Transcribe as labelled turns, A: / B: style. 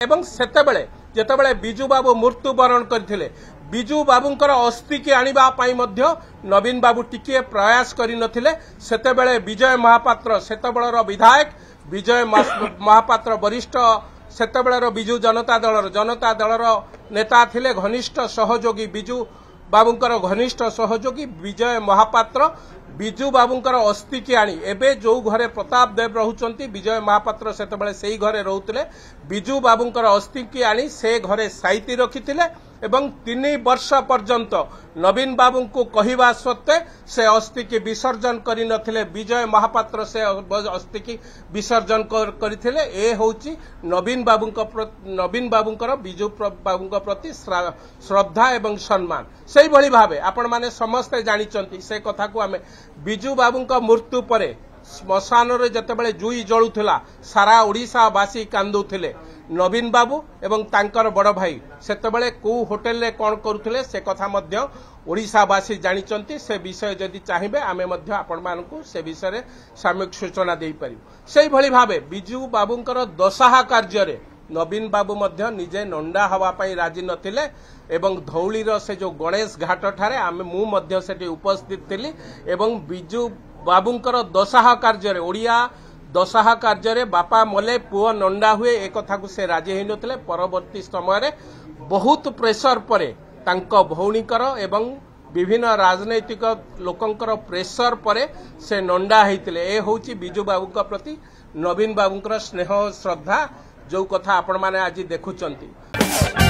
A: एवं सेतेबेले जेतेबेले बिजू बाबू मृत्युवरण करथिले बिजू बाबूंकर अस्थि की आनिबा पई मध्य नवीन बाबू टिके प्रयास करि नथिले सेतेबेले विजय महापात्र सेतेबेलर विधायक विजय महापात्र वरिष्ठ सेतेबेलर बिजू जनता दलर नेता थिले घनिष्ठ सहयोगी बिजू बाबूंकर घनिष्ठ सहयोगी विजय महापात्र बिजू बाबूंकर अस्थि की आनी एबे जो घरे प्रताप देव रहउचंती विजय महापात्र सेतेबेले सेही घरे रहउतले बिजू बाबूंकर अस्थि की आनी से घरे साइती रखिथिले एवं 3 वर्ष पर्यंत नवीन बाबू को कहवा सत्वे से अस्थि की विसर्जन करि नथिले विजय महापात्र से अस्थि की विसर्जन करथिले ए होची नवीन बाबूंकर बिजू बाबूंक प्रति श्रद्धा एवं सम्मान सेही भली भाबे आपण माने समस्त जानिचंती से कथा को आमे बिजू बाबूंक मृत्यु परे श्मशान रे जतेबेले जुई जळुथिला सारा ओडिसावासी कांदुथिले नवीन बाबू एवं तांकर बड़ भाई सेतेबेले को होटेल रे कोन करूथिले से कथा मध्य ओडिसावासी जानिचंती से विषय जदि चाहिबे आमे मध्य आपण मानकू से विषय रे सामयिक सूचना देई परिबो सेही भली भाबे बिजू बाबूंकर दशहा कार्य रे नवीन बाबू मध्य निजे नंडा हवा पाई राजी नथिले एवं धौलीर से जो गणेश घाट ठारे आमे मु मध्य सेठी उपस्थित थिली एवं बिजू बाबूंकर दशहा कार्य रे ओडिया दशहा कार्य रे बापा मले पुओ नंडा हुए एक कथा को से राजी हेइ नथिले परवर्ती समय रे बहुत प्रेशर परे तांको भौणीकर एवं विभिन्न राजनैतिक लोकंकर प्रेशर परे से नंडा हेइतिले ए होची बिजू बाबूक प्रति नवीन बाबूंकर स्नेह श्रद्धा जो कथा आपण माने आज देखुचंती।